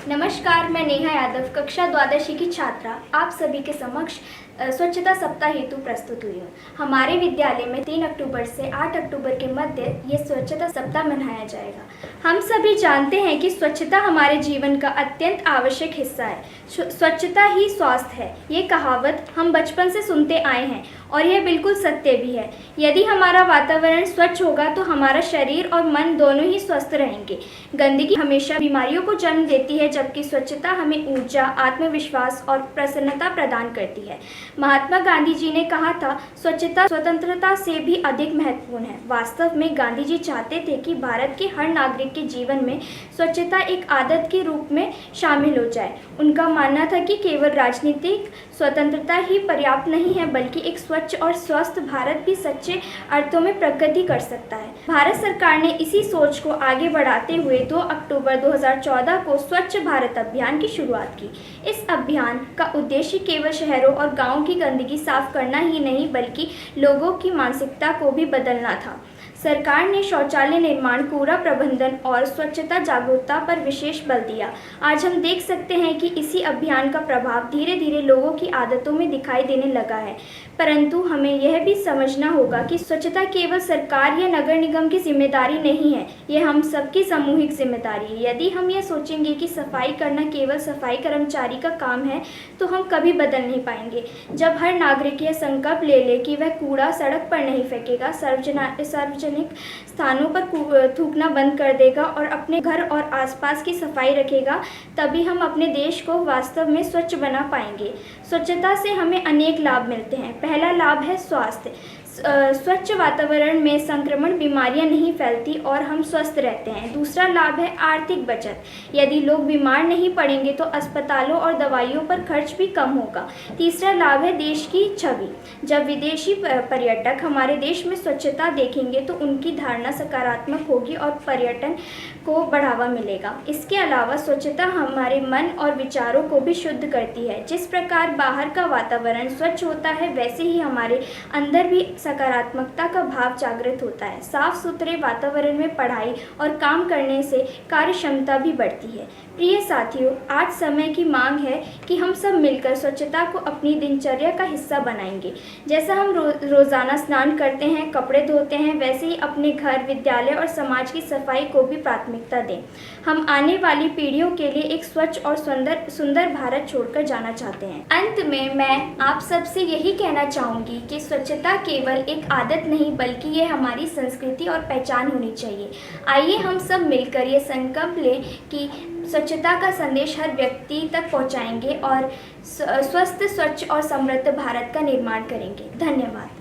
नमस्कार, मैं नेहा यादव कक्षा द्वादशी की छात्रा आप सभी के समक्ष स्वच्छता सप्ताह हेतु प्रस्तुत हुई हूँ। हमारे विद्यालय में 3 अक्टूबर से 8 अक्टूबर के मध्य ये स्वच्छता सप्ताह मनाया जाएगा। हम सभी जानते हैं कि स्वच्छता हमारे जीवन का अत्यंत आवश्यक हिस्सा है। स्वच्छता ही स्वास्थ्य है, ये कहावत हम बचपन से सुनते आए हैं और यह बिल्कुल सत्य भी है। यदि हमारा वातावरण स्वच्छ होगा तो हमारा शरीर और मन दोनों ही स्वस्थ रहेंगे। गंदगी हमेशा बीमारियों को जन्म देती है, जबकि स्वच्छता हमें ऊर्जा, आत्मविश्वास और प्रसन्नता प्रदान करती है। महात्मा गांधी जी ने कहा था, स्वच्छता स्वतंत्रता से भी अधिक महत्वपूर्ण है। वास्तव में गांधी जी चाहते थे कि भारत के हर नागरिक के जीवन में स्वच्छता एक आदत के रूप में शामिल हो जाए। उनका मानना था कि केवल राजनीतिक स्वतंत्रता ही पर्याप्त नहीं है, बल्कि एक स्वच्छ और स्वस्थ भारत भी सच्चे अर्थों में प्रगति कर सकता है। भारत सरकार ने इसी सोच को आगे बढ़ाते हुए 2 अक्टूबर 2014 को स्वच्छ भारत अभियान की शुरुआत की। इस अभियान का उद्देश्य केवल शहरों और गाँवों की गंदगी साफ करना ही नहीं, बल्कि लोगों की मानसिकता को भी बदलना था। सरकार ने शौचालय निर्माण, कूड़ा प्रबंधन और स्वच्छता जागरूकता पर विशेष बल दिया। आज हम देख सकते हैं कि इसी अभियान का प्रभाव धीरे धीरे लोगों की आदतों में दिखाई देने लगा है। परंतु हमें यह भी समझना होगा कि स्वच्छता केवल सरकार या नगर निगम की जिम्मेदारी नहीं है, यह हम सबकी सामूहिक जिम्मेदारी है। यदि हम यह सोचेंगे कि सफाई करना केवल सफाई कर्मचारी का काम है, तो हम कभी बदल नहीं पाएंगे। जब हर नागरिक यह संकल्प ले ले कि वह कूड़ा सड़क पर नहीं फेंकेगा, सार्वजनिक स्थानों पर थूकना बंद कर देगा और अपने घर और आसपास की सफाई रखेगा, तभी हम अपने देश को वास्तव में स्वच्छ बना पाएंगे। स्वच्छता से हमें अनेक लाभ मिलते हैं। पहला लाभ है स्वास्थ्य। स्वच्छ वातावरण में संक्रमण, बीमारियां नहीं फैलती और हम स्वस्थ रहते हैं। दूसरा लाभ है आर्थिक बचत। यदि लोग बीमार नहीं पड़ेंगे तो अस्पतालों और दवाइयों पर खर्च भी कम होगा। तीसरा लाभ है देश की छवि। जब विदेशी पर्यटक हमारे देश में स्वच्छता देखेंगे तो उनकी धारणा सकारात्मक होगी और पर्यटन को बढ़ावा मिलेगा। इसके अलावा स्वच्छता हमारे मन और विचारों को भी शुद्ध करती है। जिस प्रकार बाहर का वातावरण स्वच्छ होता है, वैसे ही हमारे अंदर भी सकारात्मकता का भाव जागृत होता है। साफ सुथरे वातावरण में पढ़ाई और काम करने से कार्य क्षमता भी बढ़ती है। प्रिय साथियों, आज समय की मांग है कि हम सब मिलकर स्वच्छता को अपनी दिनचर्या का हिस्सा बनाएंगे। जैसा हम रोजाना स्नान करते हैं, कपड़े धोते हैं, वैसे ही अपने घर, विद्यालय और समाज की सफाई को भी प्राथमिकता दें। हम आने वाली पीढ़ियों के लिए एक स्वच्छ और सुंदर भारत छोड़कर जाना चाहते हैं। अंत में मैं आप सबसे यही कहना चाहूँगी कि स्वच्छता केवल एक आदत नहीं, बल्कि ये हमारी संस्कृति और पहचान होनी चाहिए। आइए हम सब मिलकर ये संकल्प लें कि स्वच्छता का संदेश हर व्यक्ति तक पहुंचाएंगे और स्वस्थ, स्वच्छ और समृद्ध भारत का निर्माण करेंगे। धन्यवाद।